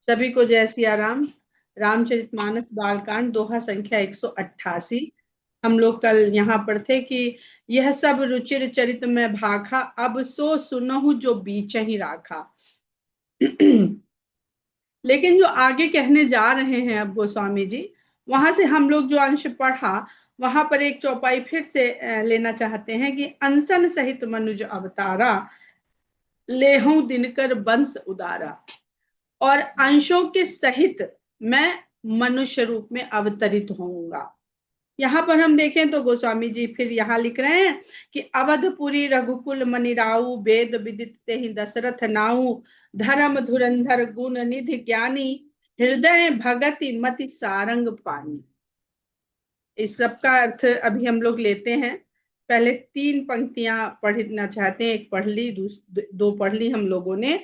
सभी को जय सिया राम। रामचरितमानस बालकांड दोहा संख्या 188। हम लोग कल यहाँ पर थे कि यह सब रुचिर चरित में भाखा, अब सो सुनहु जो बीच ही राखा। लेकिन जो आगे कहने जा रहे हैं अब गोस्वामी जी, वहां से हम लोग जो अंश पढ़ा, वहां पर एक चौपाई फिर से लेना चाहते हैं कि अनसन सहित मनुज अवतारा, लेहू दिनकर बंस उदारा। और अंशों के सहित मैं मनुष्य रूप में अवतरित होऊंगा। यहाँ पर हम देखें तो गोस्वामी जी फिर यहाँ लिख रहे हैं कि अवधपुरी रघुकुल मनिराऊ, वेद विदित तेहि दशरथ नाऊ, धर्म धुरंधर गुण निधि ज्ञानी, हृदय भगति मति सारंग पानी। इस सब का अर्थ अभी हम लोग लेते हैं। पहले तीन पंक्तियां पढ़ना चाहते हैं, एक पढ़ ली, दो पढ़ ली हम लोगों ने।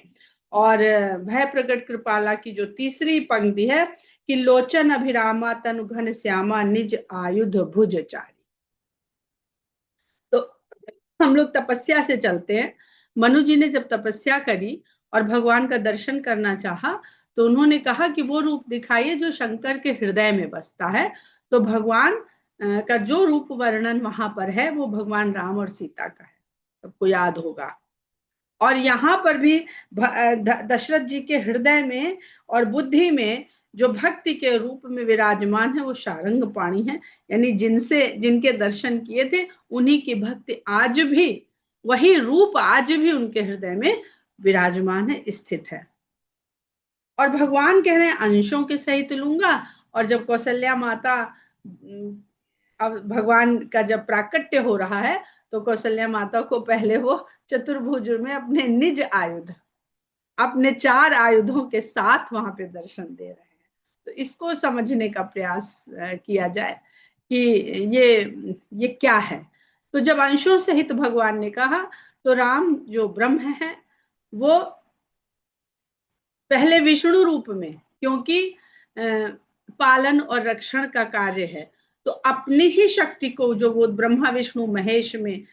और भय प्रकट कृपाला की जो तीसरी पंक्ति है कि लोचन अभिरामा तनु घन श्यामा, निज आयुध भुज चारी। तो हम लोग तपस्या से चलते हैं। मनु जी ने जब तपस्या करी और भगवान का दर्शन करना चाहा, तो उन्होंने कहा कि वो रूप दिखाइए जो शंकर के हृदय में बसता है। तो भगवान का जो रूप वर्णन वहां पर है वो भगवान राम और सीता का है, सबको याद होगा। और यहाँ पर भी दशरथ जी के हृदय में और बुद्धि में जो भक्ति के रूप में विराजमान है वो शारंग पाणी है। यानी जिनसे जिनके दर्शन किए थे उन्हीं की भक्ति आज भी, वही रूप आज भी उनके हृदय में विराजमान है, स्थित है। और भगवान कह रहे हैं अंशों के सहित लूंगा। और जब कौशल्या माता, अब भगवान का जब प्राकट्य हो रहा है, तो कौशल्या माता को पहले वो चतुर्भुज में अपने निज आयुध, अपने चार आयुधों के साथ वहां पे दर्शन दे रहे हैं। तो इसको समझने का प्रयास किया जाए कि ये क्या है। तो जब अंशों सहित भगवान ने कहा, तो राम जो ब्रह्म है वो पहले विष्णु रूप में, क्योंकि पालन और रक्षण का कार्य है, तो अपनी ही शक्ति को जो वो ब्रह्मा विष्णु महेश में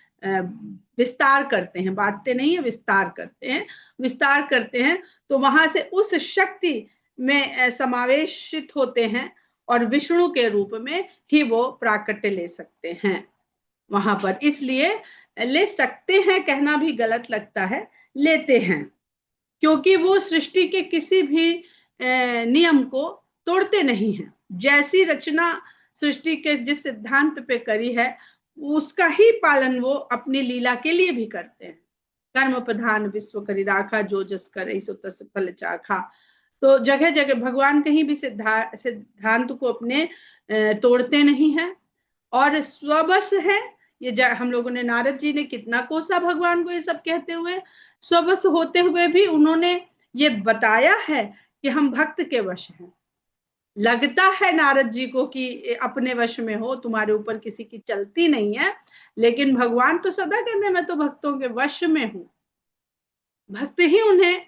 विस्तार करते हैं, बांटते नहीं है, विस्तार करते हैं, विस्तार करते हैं। तो वहां से उस शक्ति में समावेशित होते हैं और विष्णु के रूप में ही वो प्राकट्य ले सकते हैं वहां पर। इसलिए ले सकते हैं कहना भी गलत लगता है, लेते हैं, क्योंकि वो सृष्टि के किसी भी नियम को तोड़ते नहीं हैं। जैसी रचना सृष्टि के जिस सिद्धांत पे करी है उसका ही पालन वो अपनी लीला के लिए भी करते हैं। कर्म प्रधान विश्व करी राखा, जो जस करे सो तस फल चाखा। तो जगह जगह भगवान कहीं भी सिद्धांत को अपने तोड़ते नहीं है और स्वबस है। ये हम लोगों ने, नारद जी ने कितना कोसा भगवान को ये सब कहते हुए, स्वबस होते हुए भी उन्होंने ये बताया है कि हम भक्त के वश हैं। लगता है नारद जी को कि अपने वश में हो, तुम्हारे ऊपर किसी की चलती नहीं है, लेकिन भगवान तो सदा कहते हैं मैं तो भक्तों के वश में हूं। भक्त ही उन्हें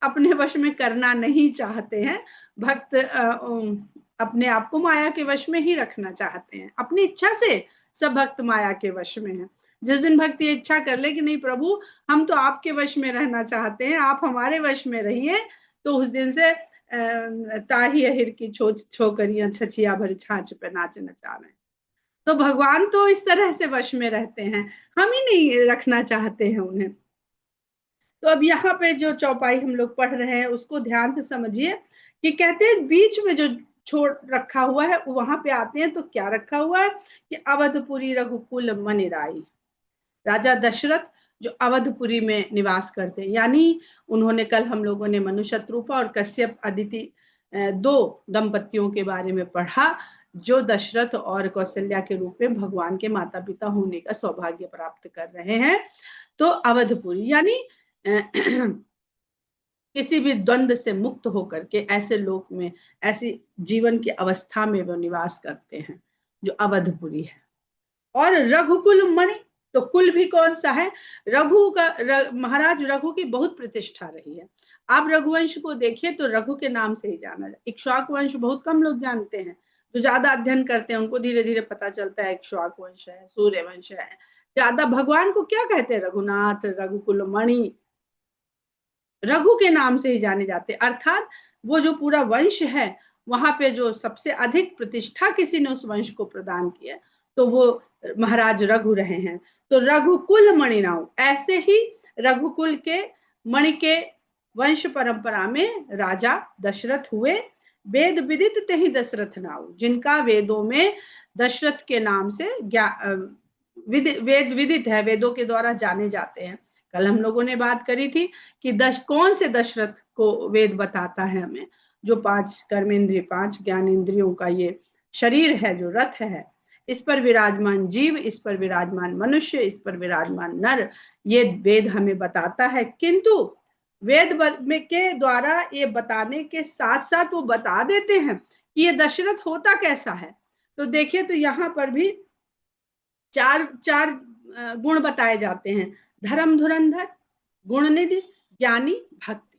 अपने वश में करना नहीं चाहते हैं। भक्त अपने आप को माया के वश में ही रखना चाहते हैं, अपनी इच्छा से सब भक्त माया के वश में हैं। जिस दिन भक्त ये इच्छा कर ले कि नहीं प्रभु हम तो आपके वश में रहना चाहते हैं, आप हमारे वश में रहिए, तो उस दिन से ताही अहिर की छोकरियां छछिया भर छाछ पे नाच नचा रहे हैं। तो भगवान तो इस तरह से वश में रहते हैं, हम ही नहीं रखना चाहते हैं उन्हें। तो अब यहाँ पे जो चौपाई हम लोग पढ़ रहे हैं उसको ध्यान से समझिए कि कहते हैं बीच में जो छोड़ रखा हुआ है वहां पे आते हैं, तो क्या रखा हुआ है कि अवधपुरी रघुकुल मनिराई। राजा दशरथ जो अवधपुरी में निवास करते हैं, यानी उन्होंने, कल हम लोगों ने मनु शत्रुपा और कश्यप अदिति दो दंपतियों के बारे में पढ़ा, जो दशरथ और कौशल्या के रूप में भगवान के माता पिता होने का सौभाग्य प्राप्त कर रहे हैं। तो अवधपुरी यानी किसी भी द्वंद से मुक्त होकर के ऐसे लोक में, ऐसी जीवन की अवस्था में वो निवास करते हैं जो अवधपुरी है। और रघुकुल मणि, तो कुल भी कौन सा है, रघु का, महाराज रघु की बहुत प्रतिष्ठा रही है। आप रघुवंश को देखिए तो रघु के नाम से ही जाना जाए। इक्ष्वाकु वंश बहुत कम लोग जानते हैं, जो ज्यादा अध्ययन करते हैं उनको धीरे धीरे पता चलता है इक्ष्वाकु वंश है, सूर्य वंश है। ज्यादा भगवान को क्या कहते हैं, रघुनाथ, रघुकुल मणि, रघु के नाम से ही जाने जाते, अर्थात वो जो पूरा वंश है वहां पे जो सबसे अधिक प्रतिष्ठा किसी ने उस वंश को प्रदान किया तो वो महाराज रघु रहे हैं। तो रघुकुल मणिनाऊ, ऐसे ही रघुकुल के मणि के वंश परंपरा में राजा दशरथ हुए। वेद विदित ते ही दशरथ नाऊ, जिनका वेदों में दशरथ के नाम से वेद विदित है, वेदों के द्वारा जाने जाते हैं। कल हम लोगों ने बात करी थी कि कौन से दशरथ को वेद बताता है हमें, जो 5 कर्मेंद्रिय 5 ज्ञान इंद्रियों का ये शरीर है, जो रथ है, इस पर विराजमान जीव, इस पर विराजमान मनुष्य, इस पर विराजमान नर, ये वेद हमें बताता है। किंतु वेद में के द्वारा ये बताने के साथ साथ वो बता देते हैं कि ये दशरथ होता कैसा है। तो देखिए, तो यहाँ पर भी चार चार गुण बताए जाते हैं, धर्म धुरंधर, गुणनिधि, ज्ञानी, भक्ति।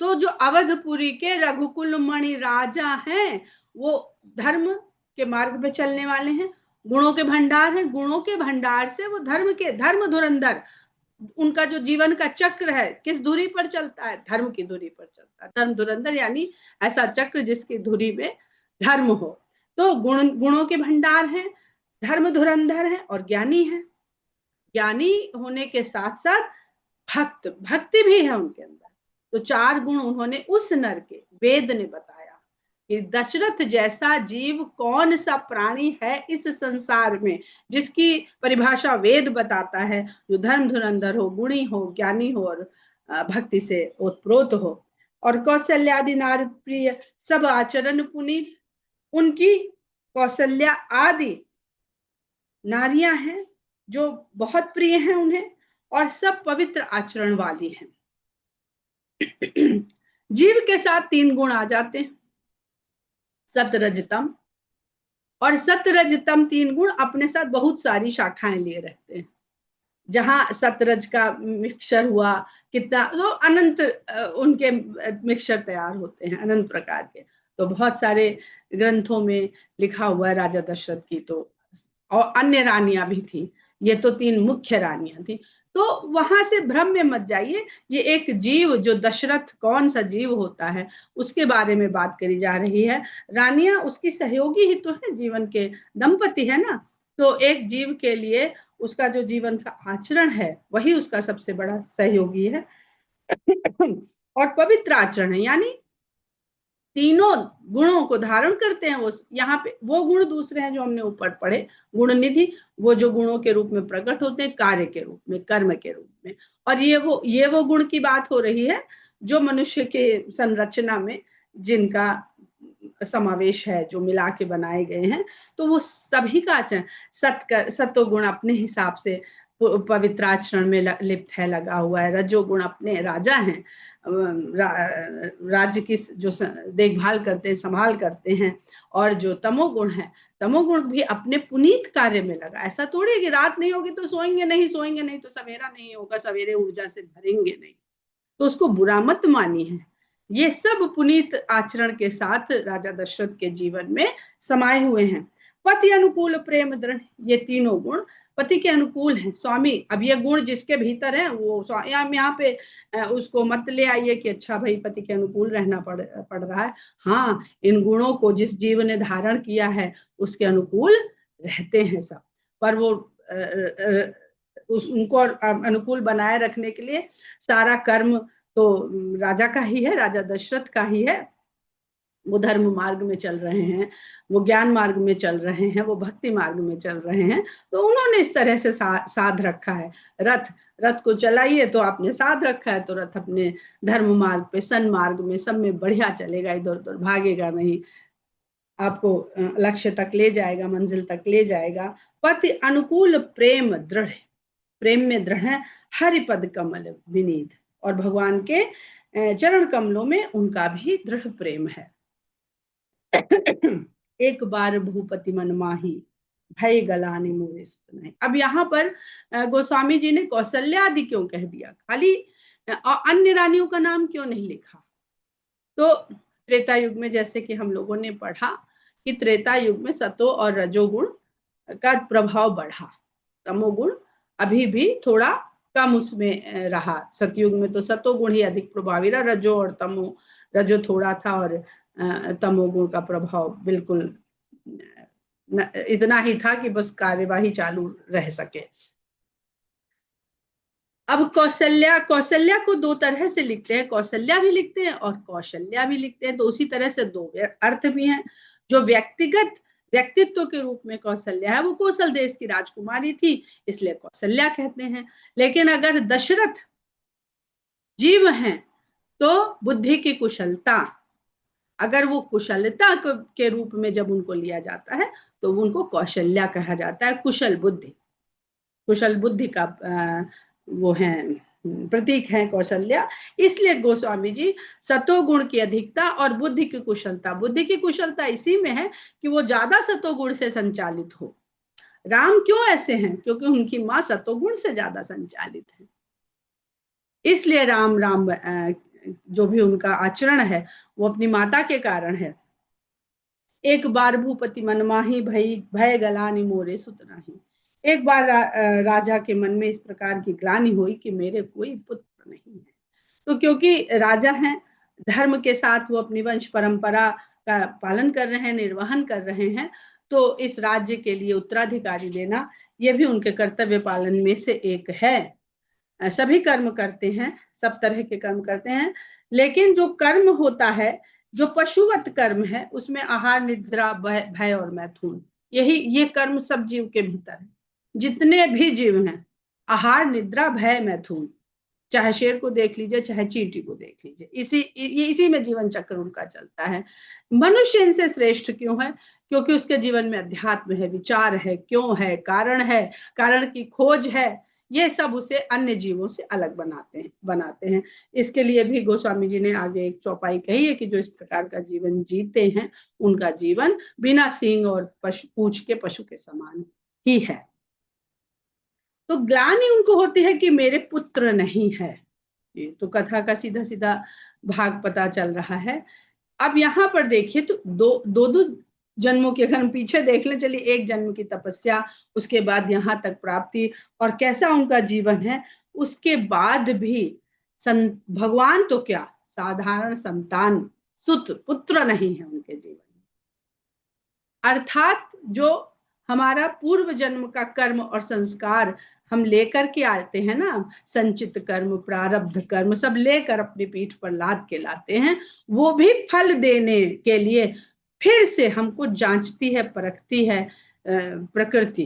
तो जो अवधपुरी के रघुकुल मणि राजा हैं वो धर्म के मार्ग पे चलने वाले हैं, गुणों के भंडार हैं, गुणों के भंडार से वो धर्म धुरंधर, उनका जो जीवन का चक्र है किस धुरी पर चलता है, धर्म की धुरी पर चलता है। धर्म धुरंधर यानी ऐसा चक्र जिसकी धुरी में धर्म हो। तो गुणों के भंडार हैं, धर्म धुरंधर है और ज्ञानी है। ज्ञानी होने के साथ साथ भक्ति भी है उनके अंदर। तो 4 गुण उन्होंने उस नर के, वेद ने बताया कि दशरथ जैसा जीव कौन सा प्राणी है इस संसार में, जिसकी परिभाषा वेद बताता है, जो धर्म धुरंधर हो, गुणी हो, ज्ञानी हो और भक्ति से ओतप्रोत हो। और कौशल्यादि नार प्रिय सब आचरण पुनीत, उनकी कौशल्या आदि नारियां हैं जो बहुत प्रिय हैं उन्हें, और सब पवित्र आचरण वाली हैं। जीव के साथ 3 गुण आ जाते हैं, सतरजतम, और सतरजतम 3 गुण अपने साथ बहुत सारी शाखाएं लिए रहते हैं। जहां सतरज का मिक्सचर हुआ कितना, तो अनंत उनके मिक्सचर तैयार होते हैं, अनंत प्रकार के। तो बहुत सारे ग्रंथों में लिखा हुआ है राजा दशरथ की, तो और अन्य रानियां भी थी, ये तो 3 मुख्य रानियां थी। तो वहां से भ्रम में मत जाइए, ये एक जीव जो दशरथ कौन सा जीव होता है उसके बारे में बात करी जा रही है। रानियां उसकी सहयोगी ही तो है, जीवन के दंपति है ना। तो एक जीव के लिए उसका जो जीवन का आचरण है वही उसका सबसे बड़ा सहयोगी है। और पवित्र आचरण है, यानी तीनों गुणों को धारण करते हैं वो। यहाँ पे वो गुण दूसरे हैं जो हमने ऊपर पढ़े, गुण निधि, वो जो गुणों के रूप में प्रकट होते हैं, कार्य के रूप में, कर्म के रूप में। और ये वो गुण की बात हो रही है जो मनुष्य के संरचना में जिनका समावेश है, जो मिला के बनाए गए हैं। तो वो सभी का आचरण, सत्व गुण अपने हिसाब से पवित्र आचरण में लिप्त है, लगा हुआ है। रजोगुण अपने राजा हैं, राज्य की जो देखभाल करते हैं, संभाल करते हैं। और जो तमोगुण है, तमोगुण भी अपने पुनीत कार्य में लगा। ऐसा थोड़ी कि रात नहीं होगी तो सोएंगे नहीं तो सवेरा नहीं होगा, सवेरे ऊर्जा से भरेंगे नहीं, तो उसको बुरा मत मानी है। ये सब पुनीत आचरण के साथ राजा दशरथ के जीवन में समाये हुए हैं। पति अनुकूल प्रेम दृढ़, ये तीनों गुण पति के अनुकूल हैं। स्वामी, अब ये गुण जिसके भीतर है वो यहाँ पे उसको मत ले आइए कि अच्छा भाई पति के अनुकूल रहना पड़ रहा है। हाँ, इन गुणों को जिस जीव ने धारण किया है उसके अनुकूल रहते हैं सब, पर वो उनको अनुकूल बनाए रखने के लिए सारा कर्म तो राजा का ही है, राजा दशरथ का ही है। वो धर्म मार्ग में चल रहे हैं, वो ज्ञान मार्ग में चल रहे हैं, वो भक्ति मार्ग में चल रहे हैं। तो उन्होंने इस तरह से साध रखा है। रथ को चलाइए तो आपने साध रखा है, तो रथ अपने धर्म मार्ग पे, सन्मार्ग में, सब में बढ़िया चलेगा, इधर उधर भागेगा नहीं, आपको लक्ष्य तक ले जाएगा, मंजिल तक ले जाएगा। पति अनुकूल प्रेम दृढ़, प्रेम में दृढ़ है। हरिपद कमल विनीत, और भगवान के चरण कमलों में उनका भी दृढ़ प्रेम है। एक बार भूपति मन माही, भय गलानी मोरे सुनाई। अब यहाँ पर गोस्वामी जी ने कौशल्या आदि क्यों कह दिया, खाली अन्य रानियों का नाम क्यों नहीं लिखा? तो त्रेता युग में जैसे कि हम लोगों ने पढ़ा कि त्रेता युग में सतो और रजोगुण का प्रभाव बढ़ा, तमोगुण अभी भी थोड़ा कम उसमें रहा। सतयुग में तो सतोगुण ही अधिक प्रभावी रहा, रजो और तमो, रजो थोड़ा था और तमोगुण का प्रभाव बिल्कुल इतना ही था कि बस कार्यवाही चालू रह सके। अब कौशल्या, कौशल्या को दो तरह से लिखते हैं, कौशल्या भी लिखते हैं और कौशल्या भी लिखते हैं, तो उसी तरह से दो अर्थ भी हैं। जो व्यक्तिगत व्यक्तित्व के रूप में कौशल्या है, वो कौशल देश की राजकुमारी थी, इसलिए कौशल्या कहते हैं। लेकिन अगर दशरथ जीव हैं तो बुद्धि की कुशलता, अगर वो कुशलता के रूप में जब उनको लिया जाता है तो उनको कौशल्या कहा जाता है। कुशल बुद्धि, कुशल बुद्धि का वो है प्रतीक है कौशल्या। इसलिए गोस्वामी जी सतोगुण की अधिकता और बुद्धि की कुशलता, बुद्धि की कुशलता इसी में है कि वो ज्यादा सतोगुण से संचालित हो। राम क्यों ऐसे हैं? क्योंकि उनकी माँ सतोगुण से ज्यादा संचालित है, इसलिए राम राम जो भी उनका आचरण है वो अपनी माता के कारण है। एक बार भूपति मन माही भई भय गलानि मोरे सुत नाही। एक बार राजा के मन में इस प्रकार की ग्लानि हुई कि मेरे कोई पुत्र नहीं है। तो क्योंकि राजा हैं, धर्म के साथ वो अपनी वंश परंपरा का पालन कर रहे हैं, निर्वहन कर रहे हैं, तो इस राज्य के लिए उत्तराधिकारी देना ये भी उनके कर्तव्य पालन में से एक है। सभी कर्म करते हैं, सब तरह के कर्म करते हैं, लेकिन जो कर्म होता है, जो पशुवत कर्म है, उसमें आहार निद्रा भय और मैथुन, यही ये कर्म सब जीव के भीतर है। जितने भी जीव हैं, आहार निद्रा भय मैथुन, चाहे शेर को देख लीजिए चाहे चींटी को देख लीजिए, इसी में जीवन चक्र उनका चलता है। मनुष्य इनसे श्रेष्ठ क्यों है? क्योंकि उसके जीवन में अध्यात्म है, विचार है, क्यों है, कारण की खोज है। ये सब उसे अन्य जीवों से अलग बनाते हैं। इसके लिए भी गोस्वामी जी ने आगे एक चौपाई कही है कि जो इस प्रकार का जीवन जीते हैं उनका जीवन बिना सींग और पूंछ के पशु के समान ही है। तो ग्लानि उनको होती है कि मेरे पुत्र नहीं है। ये तो कथा का सीधा सीधा भाग पता चल रहा है। अब यहाँ पर देखिए तो दो जन्मों के, अगर हम पीछे देख लें, चलिए एक जन्म की तपस्या, उसके बाद यहाँ तक प्राप्ति और कैसा उनका जीवन है, उसके बाद भी भगवान तो क्या, साधारण संतान सुत पुत्र नहीं है उनके जीवन में। अर्थात जो हमारा पूर्व जन्म का कर्म और संस्कार हम लेकर के आते हैं ना, संचित कर्म प्रारब्ध कर्म सब लेकर अपनी पीठ पर लाद के लाते हैं, वो भी फल देने के लिए फिर से हमको जांचती है, परखती है प्रकृति,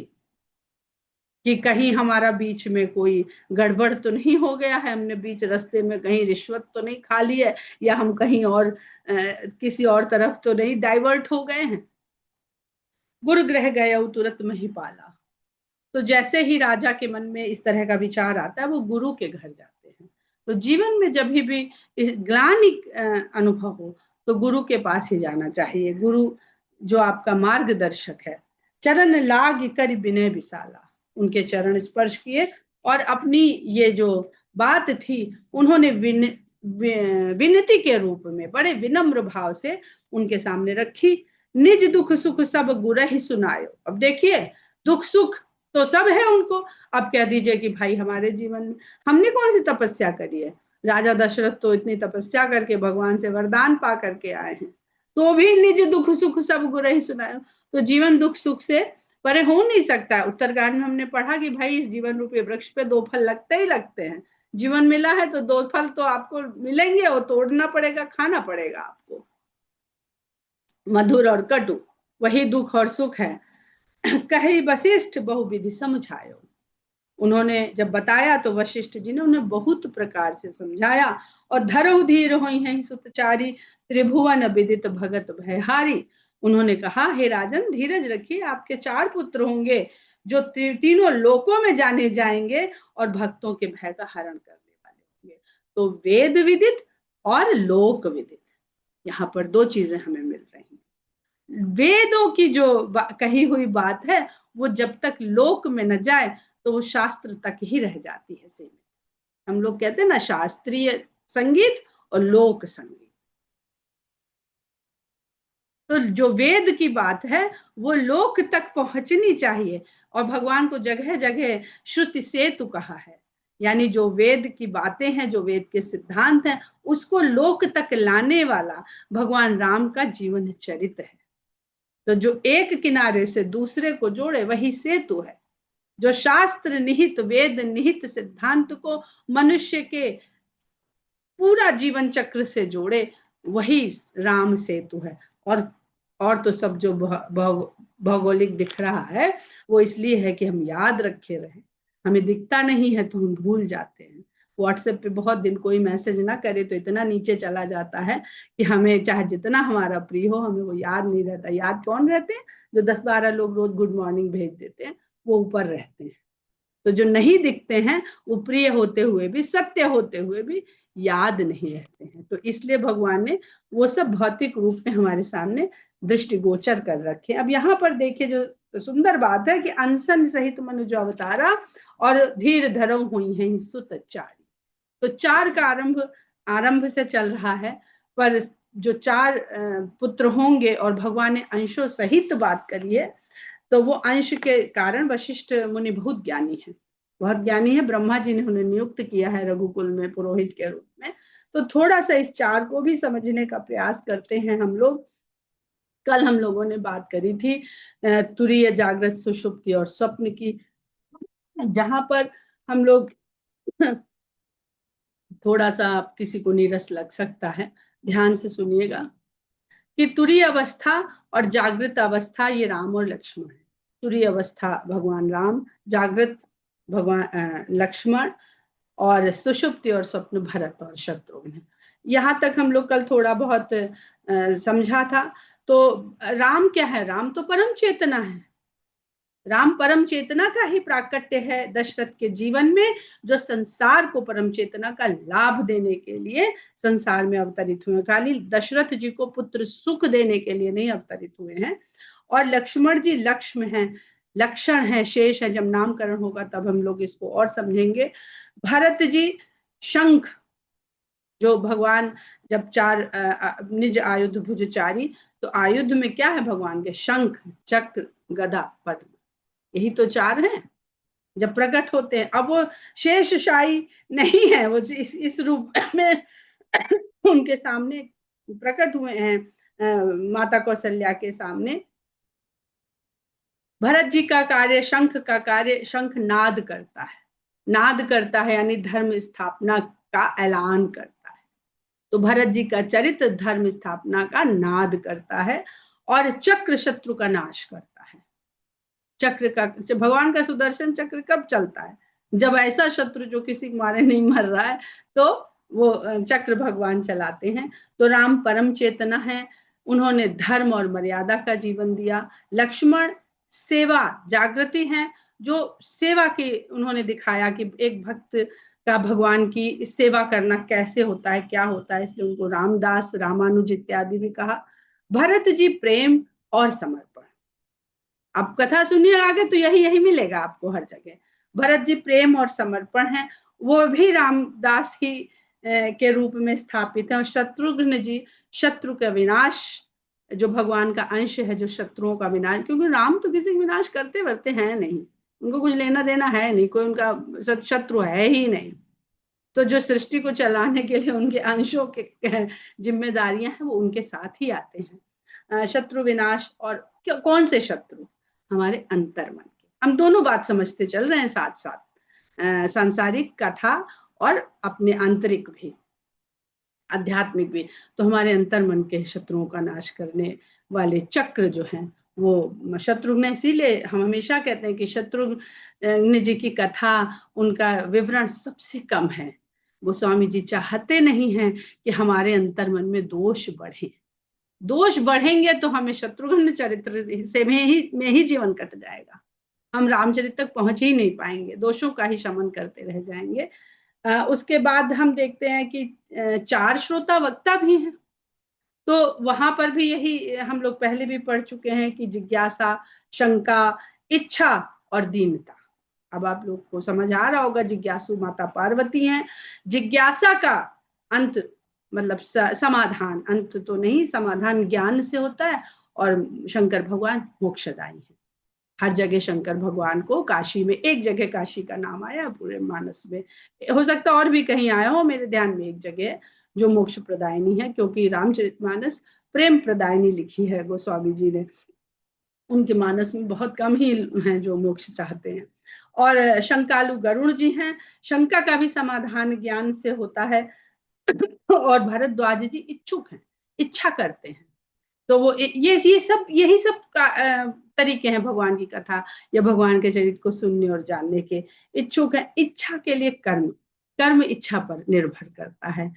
कि कहीं हमारा बीच में कोई गड़बड़ तो नहीं हो गया है, हमने बीच रास्ते में कहीं रिश्वत तो नहीं खा ली है, या हम कहीं और किसी और तरफ तो नहीं डाइवर्ट हो गए हैं। गुरु ग्रह गए तुरंत महिपाला, तो जैसे ही राजा के मन में इस तरह का विचार आता है वो गुरु के घर जाते हैं। तो जीवन में जब भी इस ग्लानि अनुभव हो तो गुरु के पास ही जाना चाहिए। गुरु जो आपका मार्गदर्शक है, चरण लाग कर विनय विशाला, उनके चरण स्पर्श किए और अपनी ये जो बात थी उन्होंने विनती के रूप में बड़े विनम्र भाव से उनके सामने रखी। निज दुख सुख सब गुरु ही सुनायो। अब देखिए, दुख सुख तो सब है उनको, अब कह दीजिए कि भाई हमारे जीवन में हमने कौन सी तपस्या करी है? राजा दशरथ तो इतनी तपस्या करके भगवान से वरदान पा करके आए हैं, तो भी निज दुख सुख सब गुरु ही सुनायो। तो जीवन दुख सुख से परे हो नहीं सकता। उत्तरकांड में हमने पढ़ा कि भाई इस जीवन रूपी वृक्ष पे दो फल लगते ही लगते हैं। जीवन मिला है तो दो फल तो आपको मिलेंगे, और तोड़ना पड़ेगा, खाना पड़ेगा आपको, मधुर और कटु, वही दुख और सुख है। कहे वशिष्ठ बहुविधि समझायो, उन्होंने जब बताया तो वशिष्ठ जी ने उन्हें बहुत प्रकार से समझाया। और धरहु धीर होई हैं सुतचारी, त्रिभुवन विदित भगत भयहारी। उन्होंने कहा, हे राजन धीरज रखिए, आपके 4 पुत्र होंगे जो तीनों लोकों में जाने जाएंगे और भक्तों के भय का हरण करने वाले होंगे। तो वेद विदित और लोक विदित, यहाँ पर 2 चीजें हमें मिल रही हैं। वेदों की जो कही हुई बात है वो जब तक लोक में न जाए तो वो शास्त्र तक ही रह जाती है सीमित। हम लोग कहते हैं ना, शास्त्रीय संगीत और लोक संगीत। तो जो वेद की बात है वो लोक तक पहुंचनी चाहिए। और भगवान को जगह जगह श्रुति सेतु कहा है यानी जो वेद की बातें हैं, जो वेद के सिद्धांत हैं, उसको लोक तक लाने वाला भगवान राम का जीवन चरित्र है। तो जो एक किनारे से दूसरे को जोड़े वही सेतु है। जो शास्त्र निहित, वेद निहित सिद्धांत को मनुष्य के पूरा जीवन चक्र से जोड़े वही राम सेतु है। और तो सब जो भौगोलिक दिख रहा है वो इसलिए है कि हम याद रखे रहे। हमें दिखता नहीं है तो हम भूल जाते हैं। व्हाट्सएप पे बहुत दिन कोई मैसेज ना करे तो इतना नीचे चला जाता है कि हमें चाहे जितना हमारा प्रिय हो, हमें वो याद नहीं रहता। याद कौन रहते हैं? जो 10-12 लोग रोज गुड मॉर्निंग भेज देते हैं, वो ऊपर रहते हैं। तो जो नहीं दिखते हैं वो प्रिय होते हुए भी, सत्य होते हुए भी याद नहीं रहते हैं। तो इसलिए भगवान ने वो सब भौतिक रूप में हमारे सामने दृष्टिगोचर कर रखे। अब यहाँ पर देखिए जो सुंदर बात है कि अनशन सहित मनुज अवतारा और धीर धरव हुई है सुत चारी। तो चार का आरंभ से चल रहा है, पर जो चार पुत्र होंगे, और भगवान ने अंशों सहित बात करी है, तो वो अंश के कारण वशिष्ठ मुनि बहुत ज्ञानी है, बहुत ज्ञानी है। ब्रह्मा जी ने उन्हें नियुक्त किया है रघुकुल में पुरोहित के रूप में। तो थोड़ा सा इस चार को भी समझने का प्रयास करते हैं हम लोग। कल हम लोगों ने बात करी थी तुरीय, जागृत, सुषुप्ति और स्वप्न की, जहां पर हम लोग थोड़ा सा किसी को नीरस लग सकता है, ध्यान से सुनिएगा कि तुरीय अवस्था और जागृत अवस्था ये राम और लक्ष्मण है। तुरीय अवस्था भगवान राम, जागृत भगवान लक्ष्मण, और सुषुप्ति और स्वप्न भरत और शत्रुघ्न। यहाँ तक हम लोग कल थोड़ा बहुत समझा था। तो राम क्या है? राम तो परम चेतना है। राम परम चेतना का ही प्राकट्य है दशरथ के जीवन में, जो संसार को परम चेतना का लाभ देने के लिए संसार में अवतरित हुए। खाली दशरथ जी को पुत्र सुख देने के लिए नहीं अवतरित हुए हैं। और लक्ष्मण जी लक्ष्म हैं, लक्षण है, शेष है। जब नामकरण होगा तब हम लोग इसको और समझेंगे। भरत जी शंख, जो भगवान जब चार निज आयुध भुजचारी, तो आयुध में क्या है भगवान के? शंख, चक्र, गदा, पद्म, यही तो चार हैं जब प्रकट होते हैं। अब वो शेषशायी नहीं है, वो इस रूप में उनके सामने प्रकट हुए हैं, माता कौशल्या के सामने। भरत जी का कार्य, शंख का कार्य, शंख नाद करता है, नाद करता है यानी धर्म स्थापना का ऐलान करता है। तो भरत जी का चरित्र धर्म स्थापना का नाद करता है। और चक्र शत्रु का नाश करता है। चक्र का, भगवान का सुदर्शन चक्र कब चलता है? जब ऐसा शत्रु जो किसी के मारे नहीं मर रहा है, तो वो चक्र भगवान चलाते हैं। तो राम परम चेतना है, उन्होंने धर्म और मर्यादा का जीवन दिया। लक्ष्मण सेवा जागृति हैं, जो सेवा की उन्होंने दिखाया कि एक भक्त का भगवान की सेवा करना कैसे होता है, क्या होता है, इसलिए उनको रामदास, रामानुज इत्यादि भी कहा। भरत जी प्रेम और समर्पण। अब कथा सुनिए आगे तो यही यही मिलेगा आपको हर जगह। भरत जी प्रेम और समर्पण है, वो भी रामदास ही के रूप में स्थापित है। और शत्रुघ्न जी शत्रु का विनाश, जो भगवान का अंश है, जो शत्रुओं का विनाश, क्योंकि राम तो किसी का विनाश करते वर्ते हैं नहीं, उनको कुछ लेना देना है नहीं, कोई उनका शत्रु है ही नहीं। तो जो सृष्टि को चलाने के लिए उनके अंशों के जिम्मेदारियां हैं वो उनके साथ ही आते हैं। शत्रु विनाश, और कौन से शत्रु? हमारे अंतर्मन के। हम दोनों बात समझते चल रहे हैं साथ साथ, सांसारिक कथा और अपने आंतरिक भी, आध्यात्मिक भी। तो हमारे अंतर्मन के शत्रुओं का नाश करने वाले चक्र जो हैं वो शत्रुघ्न। इसीलिए हम हमेशा कहते हैं कि शत्रुघ्न जी की कथा, उनका विवरण सबसे कम है। गोस्वामी जी चाहते नहीं हैं कि हमारे अंतर्मन में दोष बढ़े। दोष बढ़ेंगे तो हमें शत्रुघ्न चरित्र से में ही जीवन कट जाएगा। हम रामचरित तक पहुंच ही नहीं पाएंगे, दोषों का ही शमन करते रह जाएंगे। उसके बाद हम देखते हैं कि चार श्रोता वक्ता भी हैं। तो वहां पर भी यही हम लोग पहले भी पढ़ चुके हैं कि जिज्ञासा, शंका, इच्छा और दीनता। अब आप लोग को समझ आ रहा होगा, जिज्ञासु माता पार्वती हैं। जिज्ञासा का अंत मतलब समाधान, अंत तो नहीं, समाधान ज्ञान से होता है, और शंकर भगवान मोक्षदायी है। हर जगह शंकर भगवान को, काशी में एक जगह काशी का नाम आया पूरे मानस में, हो सकता और भी कहीं आया हो, मेरे ध्यान में एक जगह जो मोक्ष प्रदायिनी है, क्योंकि रामचरितमानस प्रेम प्रदायिनी लिखी है गोस्वामी जी ने, उनके मानस में बहुत कम ही हैं जो मोक्ष चाहते हैं। और शंकालु गरुण जी हैं, शंका का भी समाधान ज्ञान से होता है। और भरद्वाज जी इच्छुक हैं, इच्छा करते हैं। तो वो ये सब, यही सब तरीके हैं भगवान की कथा या भगवान के चरित्र को सुनने और जानने के। इच्छुक है, इच्छा के लिए कर्म, कर्म इच्छा पर निर्भर करता है।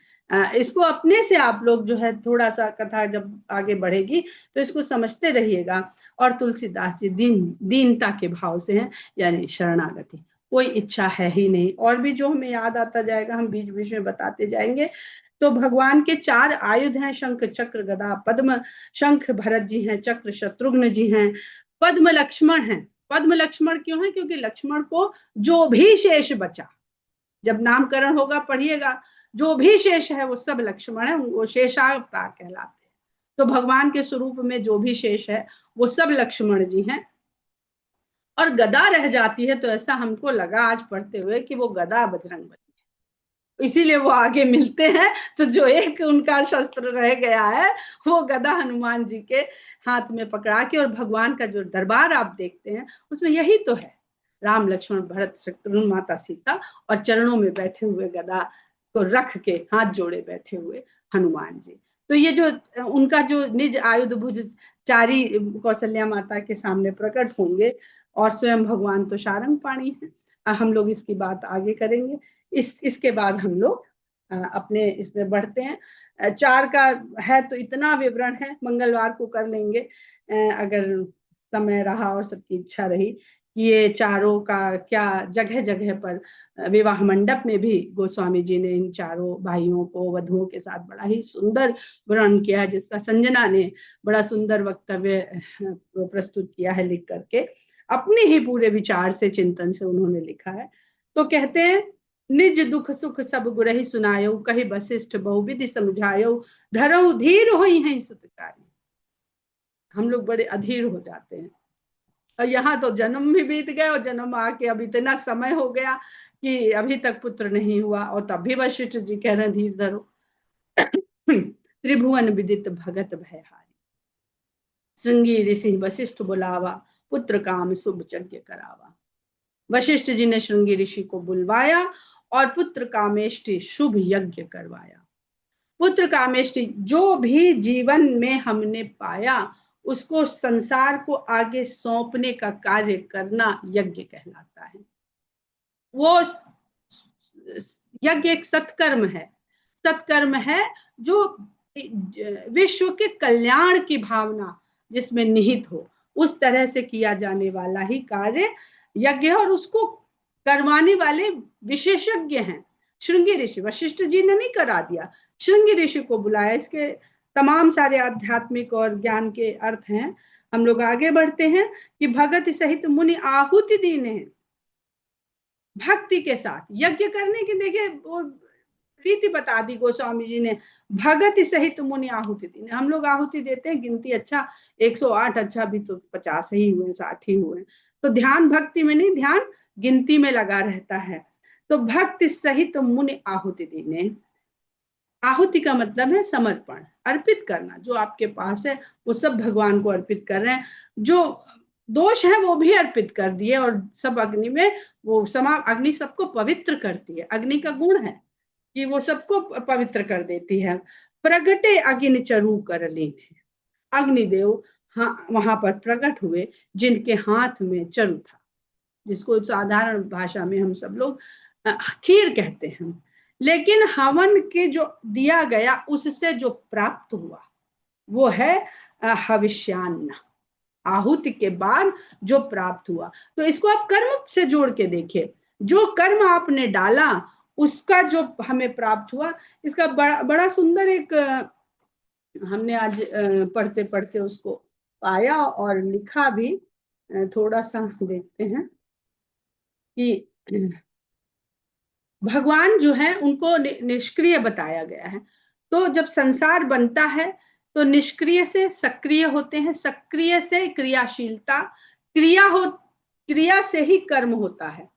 इसको अपने से आप लोग जो है थोड़ा सा कथा जब आगे बढ़ेगी तो इसको समझते रहिएगा। और तुलसीदास जी दीनता के भाव से हैं, यानी शरणागति, कोई इच्छा है ही नहीं। और भी जो हमें याद आता जाएगा हम बीच बीच में बताते जाएंगे। तो भगवान के 4 आयुध हैं, शंख चक्र गदा पद्म। शंख भरत जी हैं, चक्र शत्रुघ्न जी हैं, पद्म लक्ष्मण हैं। पद्म लक्ष्मण क्यों है? क्योंकि लक्ष्मण को जो भी शेष बचा, जब नामकरण होगा पढ़िएगा, जो भी शेष है वो सब लक्ष्मण है, वो शेषावतार कहलाते हैं। तो भगवान के स्वरूप में जो भी शेष है वो सब लक्ष्मण जी हैं। और गदा रह जाती है तो ऐसा हमको लगा आज पढ़ते हुए कि वो गदा बजरंग बली, इसीलिए वो आगे मिलते हैं। तो जो एक उनका शस्त्र रह गया है वो गदा हनुमान जी के हाथ में पकड़ा के, और भगवान का जो दरबार आप देखते हैं उसमें यही तो है, राम लक्ष्मण भरत शत्रुघ्न माता सीता, और चरणों में बैठे हुए गदा को रख के हाथ जोड़े बैठे हुए हनुमान जी। तो ये जो उनका जो निज आयुध भुज चारी कौशल्या माता के सामने प्रकट होंगे, और स्वयं भगवान तो शारंग पाणी है। हम लोग इसकी बात आगे करेंगे। इसके बाद हम लोग अपने इसमें बढ़ते हैं। 4 का है तो इतना विवरण है, मंगलवार को कर लेंगे अगर समय रहा और सबकी इच्छा रही कि ये चारों का क्या जगह जगह पर विवाह मंडप में भी गोस्वामी जी ने इन चारों भाइयों को वधुओं के साथ बड़ा ही सुंदर वर्णन किया है, जिसका संजना ने बड़ा सुंदर वक्तव्य प्रस्तुत किया है लिख करके, अपने ही पूरे विचार से चिंतन से उन्होंने लिखा है। तो कहते हैं, निज दुख सुख सब गुरहि सुनायो, कही वशिष्ठ बहुविधि समझायो, धरऊ धीर होई हैं सुतकारी। हम लोग बड़े अधीर हो जाते हैं, और यहाँ तो जन्म भी बीत गया, और जन्म आके अब इतना समय हो गया कि अभी तक पुत्र नहीं हुआ, और तब भी वशिष्ठ जी कह रहे धीर धरो। त्रिभुवन विदित भगत भयहारी, श्रृंगी ऋषि वशिष्ठ बुलावा, पुत्र काम शुभ यज्ञ करावा। वशिष्ठ जी ने श्रृंगी ऋषि को बुलवाया और पुत्र कामेष्टि शुभ यज्ञ करवाया। पुत्र कामेष्टि जो भी जीवन में हमने पाया उसको संसार को आगे सौंपने का कार्य करना यज्ञ कहलाता है। वो यज्ञ एक सत्कर्म है, सत्कर्म है जो विश्व के कल्याण की भावना जिसमें निहित हो, उस तरह से किया जाने वाला ही कार्य यज्ञ है। और उसको करवाने वाले विशेषज्ञ हैं श्रृंगी ऋषि। वशिष्ठ जी ने नहीं करा दिया, श्रृंगी ऋषि को बुलाया। इसके तमाम सारे आध्यात्मिक और ज्ञान के अर्थ हैं। हम लोग आगे बढ़ते हैं कि भगत सहित मुनि आहुति दीने, भक्ति के साथ यज्ञ करने की देखिए वो रीति बता दी गोस्वामी जी ने। भगत सहित मुनि आहुति दीने, हम लोग आहुति देते हैं गिनती अच्छा 108, अच्छा भी तो 50 ही हुए, 60 ही हुए। तो ध्यान भक्ति में नहीं, ध्यान गिनती में लगा रहता है। तो भक्ति सहित मुनि आहुति दीने, आहुति का मतलब है समर्पण, अर्पित करना। जो आपके पास है वो सब भगवान को अर्पित कर रहे हैं, जो दोष है वो भी अर्पित कर दिए, और सब अग्नि में वो अग्नि सबको पवित्र करती है। अग्नि का गुण है कि वो सबको पवित्र कर देती है। प्रगटे अग्नि चरु कर लीने, अग्निदेव हाँ वहां पर प्रकट हुए जिनके हाथ में चरु था, जिसको साधारण भाषा में हम सब लोग खीर कहते हैं। लेकिन हवन के जो दिया गया उससे जो प्राप्त हुआ वो है हविष्यान्न, आहुति के बाद जो प्राप्त हुआ। तो इसको आप कर्म से जोड़ के देखिए, जो कर्म आपने डाला उसका जो हमें प्राप्त हुआ। इसका बड़ा सुंदर एक हमने आज पढ़ते पढ़ते उसको पाया और लिखा भी, थोड़ा सा देखते हैं कि भगवान जो है उनको निष्क्रिय बताया गया है। तो जब संसार बनता है तो निष्क्रिय से सक्रिय होते हैं, सक्रिय से क्रियाशीलता, क्रिया से ही कर्म होता है,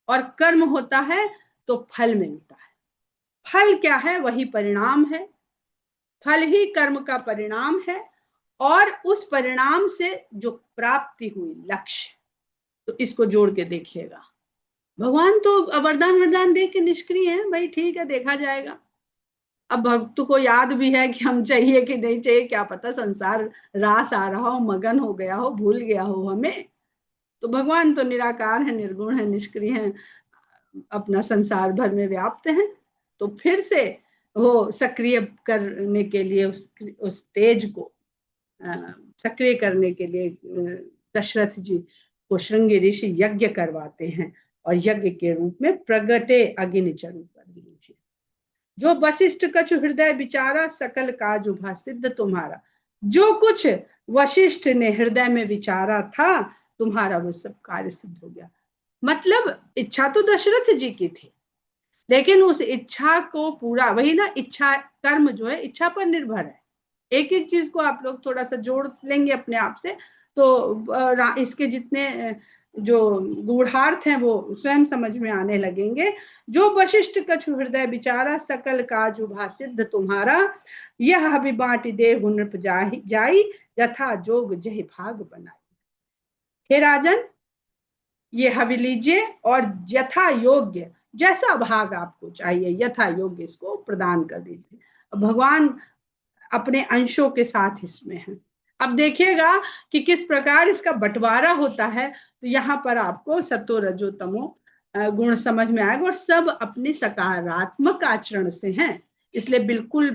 और कर्म होता है तो फल मिलता है। फल क्या है? वही परिणाम है। फल ही कर्म का परिणाम है, और उस परिणाम से जो प्राप्ति हुई लक्ष्य, तो इसको जोड़ के देखिएगा। भगवान तो वरदान वरदान दे के निष्क्रिय है, भाई ठीक है देखा जाएगा। अब भक्त को याद भी है कि हम चाहिए कि नहीं चाहिए, क्या पता संसार रास आ रहा हो, मगन हो गया हो, भूल गया हो हमें। तो भगवान तो निराकार है, निर्गुण है, निष्क्रिय है, अपना संसार भर में व्याप्त है। तो फिर से वो सक्रिय करने के लिए उस तेज को सक्रिय करने के लिए दशरथ जी को श्रृंगी ऋषि यज्ञ करवाते हैं, और यज्ञ के रूप में प्रगटे अग्नि चरु पर है। जो वशिष्ठ कछु हृदय विचारा, सकल काज उभा सिद्ध तुम्हारा। जो कुछ वशिष्ठ ने हृदय में विचारा था, तुम्हारा वो सब कार्य सिद्ध हो गया। मतलब इच्छा तो दशरथ जी की थी, लेकिन उस इच्छा को पूरा, वही ना, इच्छा कर्म जो है इच्छा पर निर्भर है। एक एक चीज को आप लोग थोड़ा सा जोड़ लेंगे अपने आप से, तो इसके जितने जो गूढ़ार्थ हैं वो स्वयं समझ में आने लगेंगे। जो वशिष्ठ कछु हृदय विचारा, सकल काज उभा सिद्ध तुम्हारा। यह हबि बांटि दे नृप जाई, यथा जोग जहि भाग बनाई। हे राजन, ये हवि लीजिए, और यथा योग्य, जैसा भाग आपको चाहिए यथा योग्य इसको प्रदान कर दीजिए। भगवान अपने अंशों के साथ इसमें है। अब देखिएगा कि किस प्रकार इसका बंटवारा होता है। तो यहाँ पर आपको सतो रजो तमो गुण समझ में आएगा, और सब अपने सकारात्मक आचरण से हैं, इसलिए बिल्कुल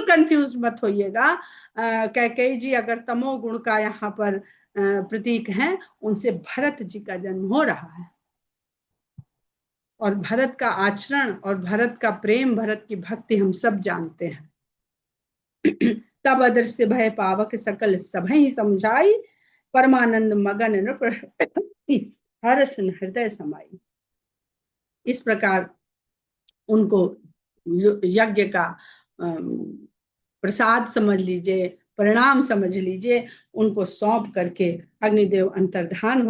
कंफ्यूज मत होइएगा। कैकेयी जी अगर तमो गुण का यहाँ पर प्रतीक हैं, उनसे भरत जी का जन्म हो रहा है, और भरत का आचरण और भरत का प्रेम, भरत की भक्ति हम सब जानते हैं। तब अदृश्य भय पावक सकल सभई समझाई, परमानंद मगन नृप हरस हृदय समाई। इस प्रकार उनको यज्ञ का प्रसाद समझ लीजिए, परिणाम समझ लीजिए, उनको सौंप करके अग्निदेव अंतर्धान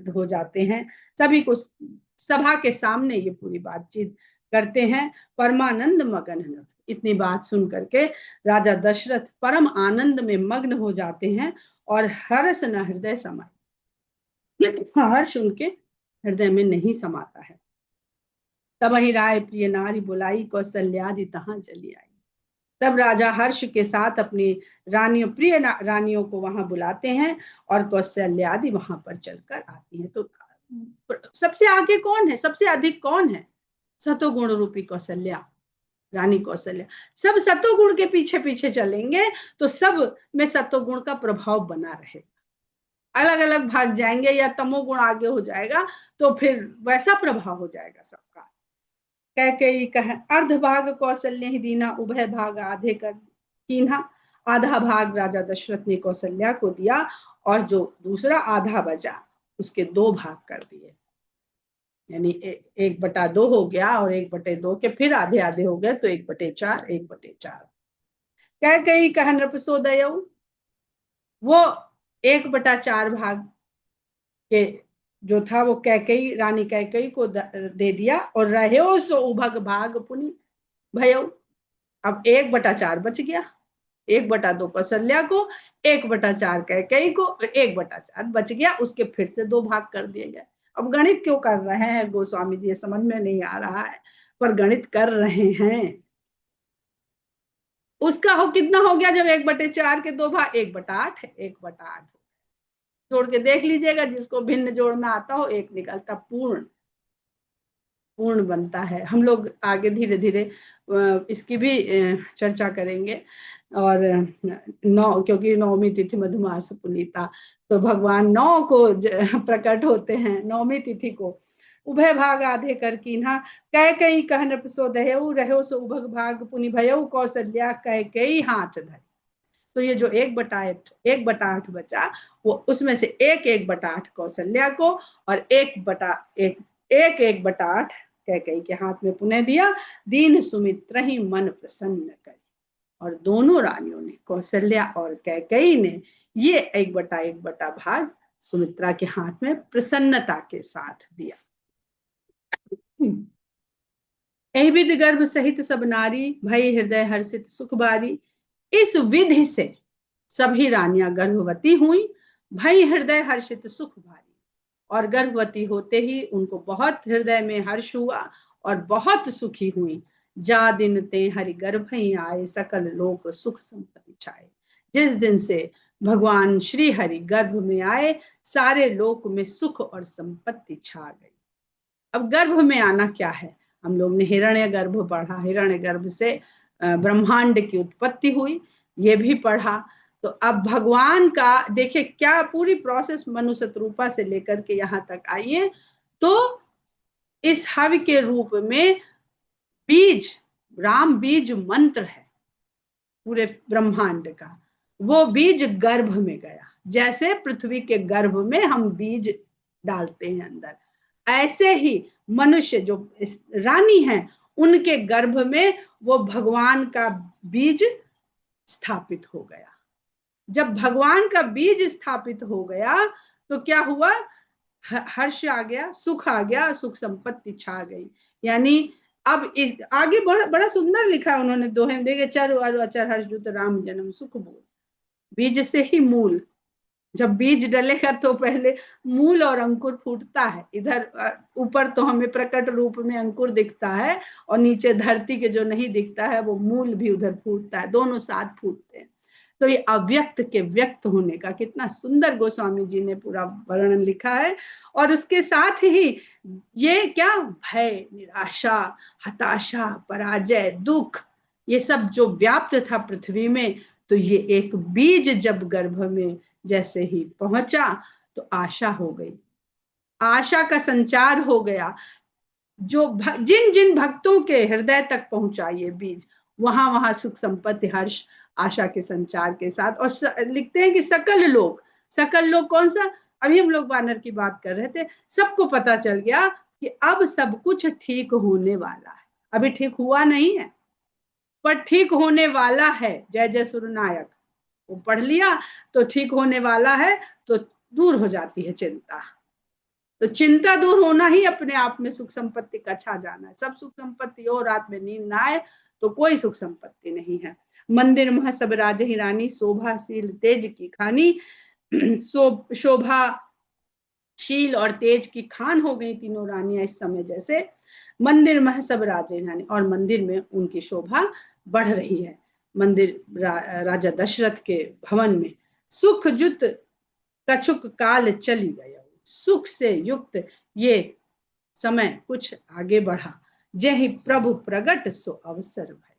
हो जाते हैं। सभी को सभा के सामने ये पूरी बातचीत करते हैं। परमानंद मगन, इतनी बात सुन करके राजा दशरथ परम आनंद में मग्न हो जाते हैं, और हर्ष न हृदय समाए, लेकिन हर्ष उनके हृदय में नहीं समाता है। तब ही राय प्रिय नारी बुलाई, कौशल्यादि तहां चली आई। तब राजा हर्ष के साथ अपनी रानियों, प्रिय रानियों को वहां बुलाते हैं, और कौशल्यादि वहां पर चलकर आती हैं। तो सबसे आगे कौन है, सबसे अधिक कौन है? सतोगुण रूपी कौशल्या, रानी कौशल्या। सब सतोगुण के पीछे पीछे चलेंगे तो सब में सतोगुण का प्रभाव बना रहेगा। अलग अलग भाग जाएंगे या तमोगुण आगे हो जाएगा, तो फिर वैसा प्रभाव हो जाएगा सबका। कैकेयी कहे अर्ध भाग कौशल्य ही दीना, उभय भाग आधे कर कीन्हा। आधा भाग राजा दशरथ ने कौशल्या को दिया, और जो दूसरा आधा बचा उसके 2 भाग कर दिए, यानी 1/2 हो गया, और 1/2 के फिर आधे आधे हो गए, तो 1/4 1/4। कैकेयी कह नृप सो दयऊ, वो 1/4 भाग के जो था वो कैकेयी, रानी कैकेयी को दे दिया, और रहो सो उभग भाग पुनि भयो। अब 1/4 बच गया, 1/2 कौशल्या को, 1/4 कैकेयी को, 1/4 बच गया, उसके फिर से 2 भाग कर दिए गए। अब गणित क्यों कर रहे हैं गोस्वामी जी, ये समझ में नहीं आ रहा है, पर गणित कर रहे हैं। उसका हो कितना हो गया, जब 1/4 के 2 भाग, 1/8 1/8 जोड़ के देख लीजिएगा, जिसको भिन्न जोड़ना आता हो, एक निकलता पूर्ण, पूर्ण बनता है। हम लोग आगे धीरे धीरे इसकी भी चर्चा करेंगे। और 9, क्योंकि 9वीं तिथि मधुमास पुनीता, तो भगवान 9 को प्रकट होते हैं 9वीं तिथि को। उभय भाग आधे कर कीन्हा, कैकेयी कह नृप सो दयऊ, रहो सो उभग भाग पुनि भयऊ, कौशल्या कैकेयी हाथ धरे। तो ये जो 1/8 बचा, वो उसमें से 1/8 कौशल्या को, और 1/8 कैकेयी के हाथ में पुनः दिया। दीन सुमित्र ही मन प्रसन्न कर, और दोनों रानियों ने, कौशल्या और कैकेयी ने, ये 1/1 भाग सुमित्रा के हाथ में प्रसन्नता के साथ दिया। एहिविध गर्भ सहित सब नारी, भई हृदय हर्षित सुख बारी। इस विधि से सभी रानियां गर्भवती हुई, भई हृदय हर्षित सुख भारी। और गर्भवती होते ही उनको बहुत हृदय में हर्ष हुआ और बहुत सुखी हुई। जा दिन ते हरि गर्भ ही आए, सकल लोक सुख संपत्ति छाए। जिस दिन से भगवान श्री हरि गर्भ में आए, सारे लोक में सुख और संपत्ति छा गई। अब गर्भ में आना क्या है? हम लोग ने हिरण्य गर्भ पढ़ा, हिरण्य गर्भ से ब्रह्मांड की उत्पत्ति हुई, ये भी पढ़ा। तो अब भगवान का देखिए क्या पूरी प्रोसेस, मनु शतरूपा से लेकर के यहाँ तक आइए तो इस हवि के रूप में बीज, राम बीज मंत्र है पूरे ब्रह्मांड का, वो बीज गर्भ में गया। जैसे पृथ्वी के गर्भ में हम बीज डालते हैं अंदर, ऐसे ही मनुष्य जो रानी हैं उनके गर्भ में वो भगवान का बीज स्थापित हो गया। जब भगवान का बीज स्थापित हो गया तो क्या हुआ? हर्ष आ गया, सुख आ गया, सुख संपत्ति छा गई। यानी अब इस आगे बड़ा सुंदर लिखा उन्होंने दोहे में, देखे चर अरु अचर हर्ष जुत राम जन्म सुख मूल। बीज से ही मूल, जब बीज डलेगा तो पहले मूल और अंकुर फूटता है। इधर ऊपर तो हमें प्रकट रूप में अंकुर दिखता है और नीचे धरती के जो नहीं दिखता है वो मूल भी उधर फूटता है, दोनों साथ फूटते हैं। तो ये अव्यक्त के व्यक्त होने का कितना सुंदर गोस्वामी जी ने पूरा वर्णन लिखा है। और उसके साथ ही ये क्या, भय, निराशा, हताशा, पराजय, दुख, ये सब जो व्याप्त था पृथ्वी में, तो ये एक बीज जब गर्भ में जैसे ही पहुंचा तो आशा हो गई, आशा का संचार हो गया। जो जिन जिन भक्तों के हृदय तक पहुंचा ये बीज, वहां वहां सुख संपत्ति हर्ष आशा के संचार के साथ। और लिखते हैं कि सकल लोग, सकल लोग कौन सा? अभी हम लोग वानर की बात कर रहे थे, सबको पता चल गया कि अब सब कुछ ठीक होने वाला है। अभी ठीक हुआ नहीं है पर ठीक होने वाला है। जय जय सुरनायक, वो पढ़ लिया तो ठीक होने वाला है, तो दूर हो जाती है चिंता। तो चिंता दूर होना ही अपने आप में सुख संपत्ति का छा जाना है। सब सुख संपत्ति हो, रात में नींद ना आए तो कोई सुख संपत्ति नहीं है। मंदिर मह सब राजही रानी, शोभाशील तेज की खानी। शोभाशील और तेज की खान हो गई तीनों रानियां इस समय। जैसे मंदिर मह सब राजही रानी, और मंदिर में उनकी शोभा बढ़ रही है। मंदिर राजा दशरथ के भवन में सुख जुत कछुक काल चली गया, सुख से युक्त ये समय कुछ आगे बढ़ा। जय प्रभु प्रगट सो अवसर भय,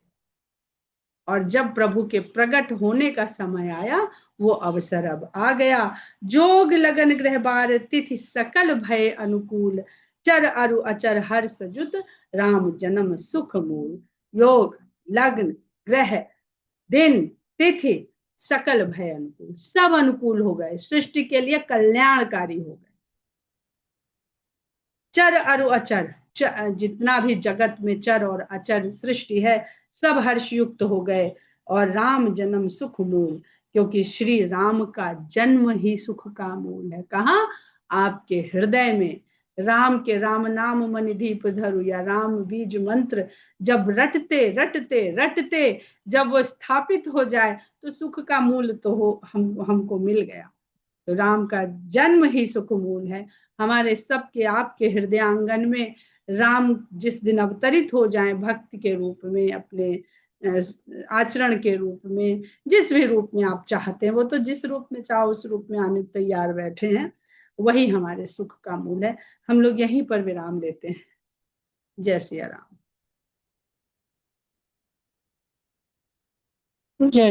और जब प्रभु के प्रगट होने का समय आया वो अवसर अब आ गया। जोग लगन ग्रह बार, तिथि सकल भय अनुकूल। चर अरु अचर हर्ष जुत, राम जन्म सुख मूल। योग, लग्न, ग्रह, दिन, तिथि, सकल भय अनुकूल, सब अनुकूल हो गए, सृष्टि के लिए कल्याणकारी हो गए। चर अरु अचर, जितना भी जगत में चर और अचर सृष्टि है सब हर्ष युक्त हो गए। और राम जन्म सुख मूल, क्योंकि श्री राम का जन्म ही सुख का मूल है। कहाँ? आपके हृदय में। राम के राम नाम मन दीप धरु, या राम बीज मंत्र जब रटते रटते रटते जब वो स्थापित हो जाए तो सुख का मूल तो हमको मिल गया। तो राम का जन्म ही सुख मूल है। हमारे सबके आपके हृदयांगन में राम जिस दिन अवतरित हो जाए भक्ति के रूप में, अपने आचरण के रूप में, जिस भी रूप में आप चाहते हैं, वो तो जिस रूप में चाहो उस रूप में आने तैयार बैठे हैं, वही हमारे सुख का मूल है। हम लोग यहीं पर विराम लेते हैं। जय सिया राम। जय